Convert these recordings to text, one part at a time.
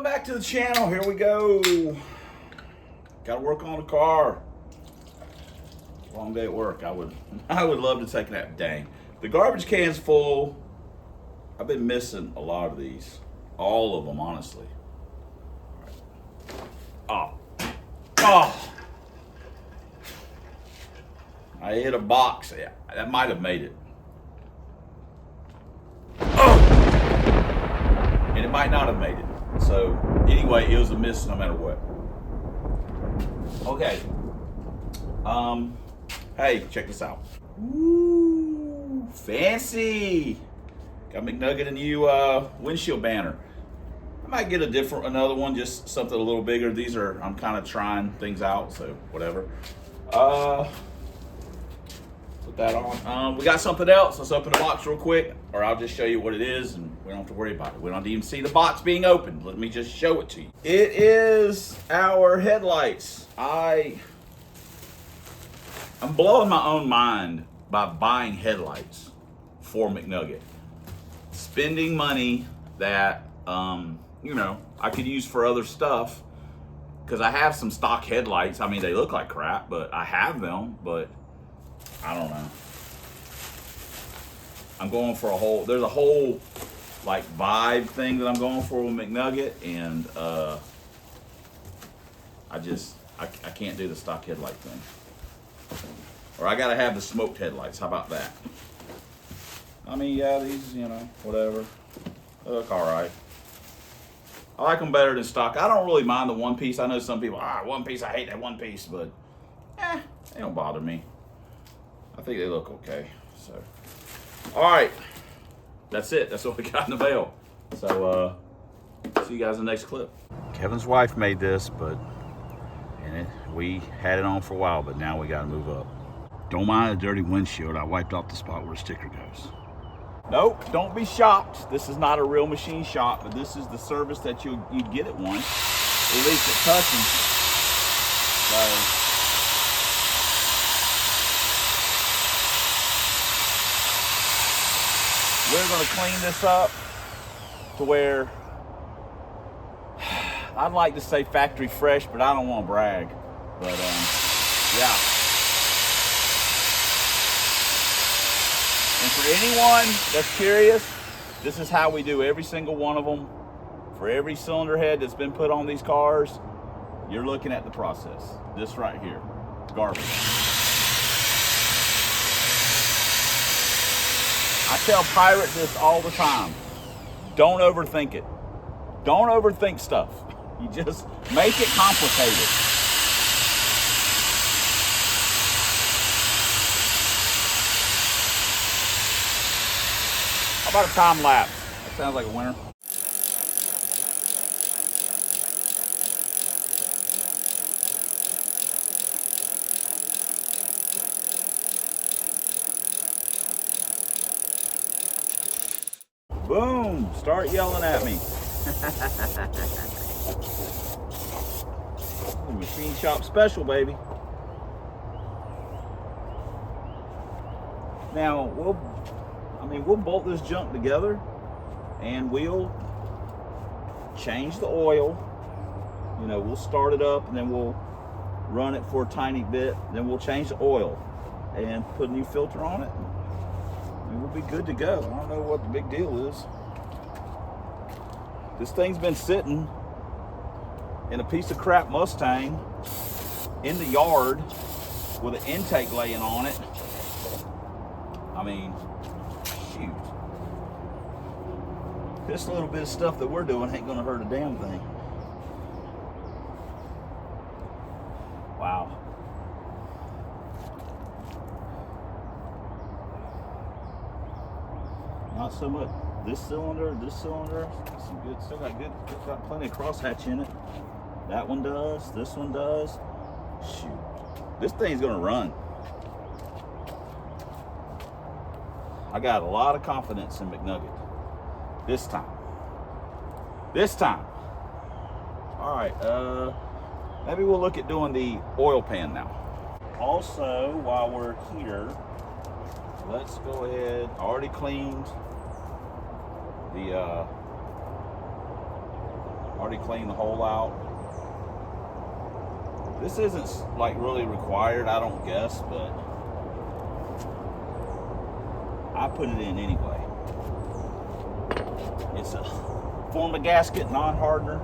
back to the channel. Here we go. Gotta work on the car. Long day at work. I would love to take a nap. Dang. The garbage can's full. I've been missing a lot of these. All of them, honestly. Oh. Oh. I hit a box. Yeah, that might have made it. Oh. And it might not have made it. So anyway, it was a miss no matter what. Okay. Hey, check this out. Ooh, fancy. Got McNugget a new windshield banner. I might get another one, just something a little bigger. These are, I'm kind of trying things out, so whatever. Put that on. We got something else. Let's open the box real quick, or I'll just show you what it is, and we don't have to worry about it. We don't even see the box being opened. Let me just show it to you. It is our headlights. I'm blowing my own mind by buying headlights for McNugget. Spending money that, you know, I could use for other stuff, because I have some stock headlights. I mean, they look like crap, but I have them, but I don't know. I'm going for there's a whole like vibe thing that I'm going for with McNugget, and I can't do the stock headlight thing. Or I gotta have the smoked headlights. How about that? I mean, yeah, these, you know, whatever. They look all right. I like them better than stock. I don't really mind the one piece. I know some people, one piece, I hate that one piece, but they don't bother me. I think they look okay. So, all right, that's it. That's what we got in the mail. So, see you guys in the next clip. Kevin's wife made this, we had it on for a while, but now we got to move up. Don't mind the dirty windshield. I wiped off the spot where the sticker goes. Nope, don't be shocked. This is not a real machine shop, but this is the service that you'd get at one, at least at Tustin. So, we're going to clean this up to where, I'd like to say factory fresh, but I don't want to brag. But yeah. And for anyone that's curious, this is how we do every single one of them. For every cylinder head that's been put on these cars, you're looking at the process. This right here, garbage. I tell pirates this all the time. Don't overthink it. Don't overthink stuff. You just make it complicated. How about a time lapse? That sounds like a winner. Boom! Start yelling at me. Machine shop special, baby. Now we'll bolt this junk together, and we'll change the oil. You know, we'll start it up, and then we'll run it for a tiny bit. Then we'll change the oil and put a new filter on it, and we'll be good to go. I don't know what the big deal is. This thing's been sitting in a piece of crap Mustang in the yard with an intake laying on it. I mean, shoot. This little bit of stuff that we're doing ain't gonna hurt a damn thing. Wow. Not so much this cylinder, some good, still got plenty of crosshatch in it. That one does, this one does. Shoot, this thing's gonna run. I got a lot of confidence in McNugget. This time. All right, maybe we'll look at doing the oil pan now. Also, while we're here, let's go ahead, I already cleaned the Already cleaned the hole out. This isn't like really required, I don't guess, but I put it in anyway. It's a form of gasket, non-hardener.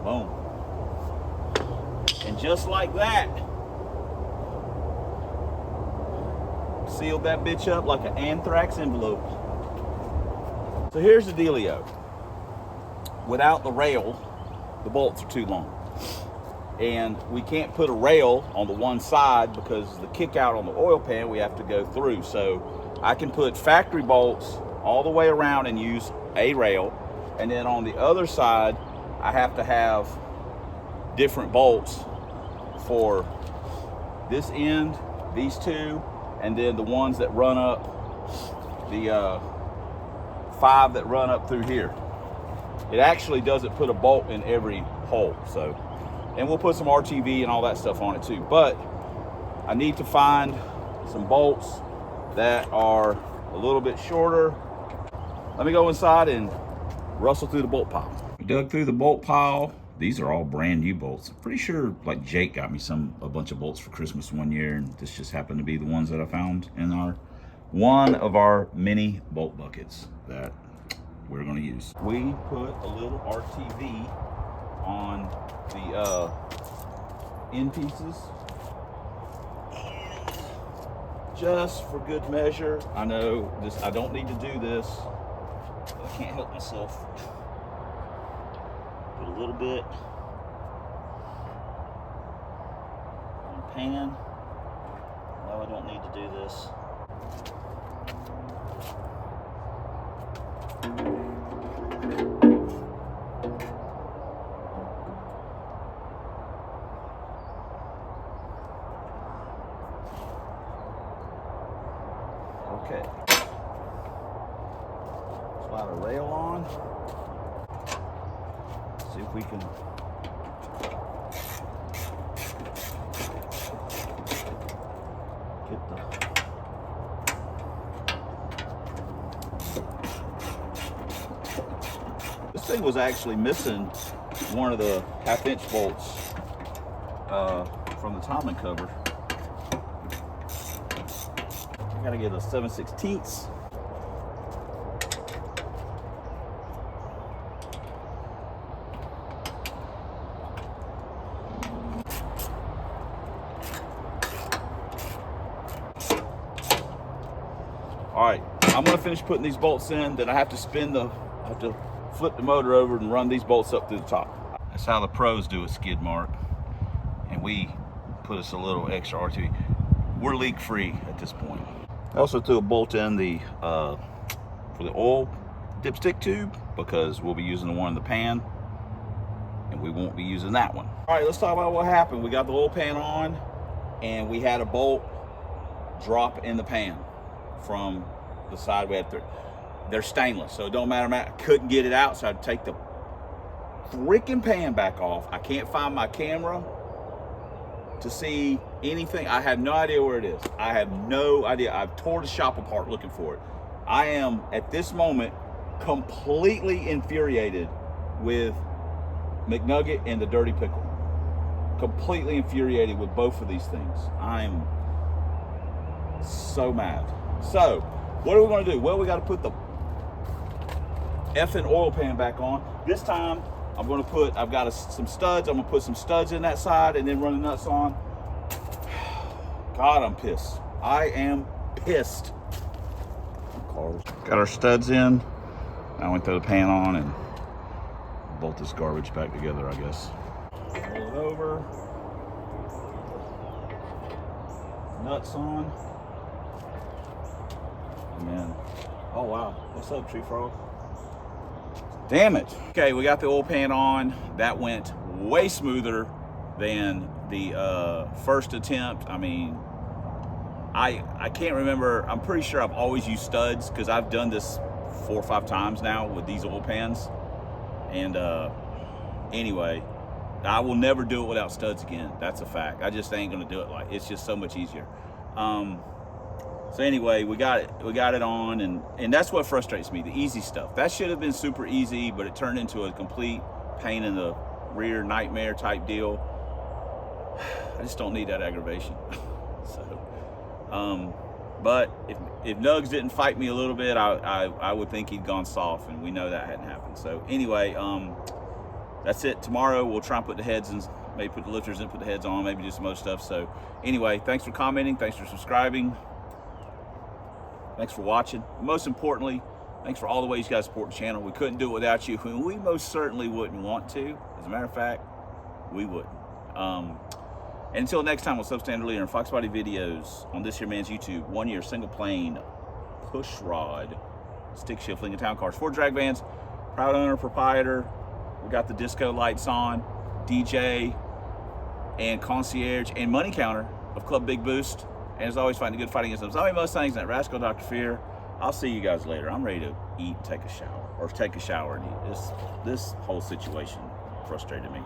Boom. And just like that, sealed that bitch up like an anthrax envelope. So here's the dealio. Without the rail, the bolts are too long. And we can't put a rail on the one side because the kick out on the oil pan we have to go through. So I can put factory bolts all the way around and use a rail. And then on the other side, I have to have different bolts for this end, these two, and then the ones that run up, the 5 that run up through here. It actually doesn't put a bolt in every hole, so. And we'll put some RTV and all that stuff on it too. But I need to find some bolts that are a little bit shorter. Let me go inside and rustle through the bolt pile. We dug through the bolt pile. These are all brand new bolts. I'm pretty sure like Jake got me a bunch of bolts for Christmas one year, and this just happened to be the ones that I found in one of our mini bolt buckets that we're gonna use. We put a little RTV on the end pieces, and just for good measure, I know this, I don't need to do this, but I can't help myself. Put a little bit on the pan. No, I don't need to do this. Okay. Slide a rail on. See if we can get the this thing was actually missing one of the 1/2-inch bolts from the timing cover. I gotta get a 7/16. All right, I'm gonna finish putting these bolts in, then I have to flip the motor over and run these bolts up through the top. That's how the pros do a skid mark. And we put us a little extra RTV. We're leak free at this point. I also threw a bolt in for the oil dipstick tube because we'll be using the one in the pan and we won't be using that one. All right, let's talk about what happened. We got the oil pan on and we had a bolt drop in the pan from the side we had through. They're stainless, so it don't matter. I couldn't get it out, so I'd take the freaking pan back off. I can't find my camera to see anything. I have no idea where it is. I have no idea. I've tore the shop apart looking for it. I am, at this moment, completely infuriated with McNugget and the Dirty Pickle. Completely infuriated with both of these things. I'm so mad. So, what are we gonna do? Well, we gotta put the effing oil pan back on. This time, I've got some studs. I'm gonna put some studs in that side and then run the nuts on. God, I'm pissed. I am pissed. Got our studs in. Now we throw the pan on and bolt this garbage back together, I guess. Roll it over. Nuts on. And then, oh wow, what's up, tree frog? Damn it. Okay, we got the oil pan on. That went way smoother than the first attempt. I mean, I can't remember. I'm pretty sure I've always used studs because I've done this 4 or 5 times now with these oil pans. And anyway, I will never do it without studs again. That's a fact. I just ain't gonna do it. Like, it's just so much easier. So anyway, we got it on, and that's what frustrates me, the easy stuff. That should have been super easy, but it turned into a complete pain in the rear nightmare type deal. I just don't need that aggravation. So, but if Nugs didn't fight me a little bit, I would think he'd gone soft, and we know that hadn't happened. So anyway, that's it. Tomorrow we'll try and put the heads in, maybe put the lifters in, put the heads on, maybe do some other stuff. So anyway, thanks for commenting, thanks for subscribing, thanks for watching. Most importantly, thanks for all the ways you guys support the channel. We couldn't do it without you, and we most certainly wouldn't want to. As a matter of fact, we wouldn't. And until next time, with Substandard Leader and Fox Body videos on this here man's YouTube, 1 year single plane push rod stick shift Lincoln Town Cars, 4 drag vans, proud owner, proprietor. We got the disco lights on, DJ and concierge and money counter of Club Big Boost. And as always, fighting a good fight against them zombie Mustangs and that rascal Dr. Fear. I'll see you guys later. I'm ready to eat, take a shower, or take a shower and eat. This whole situation frustrated me.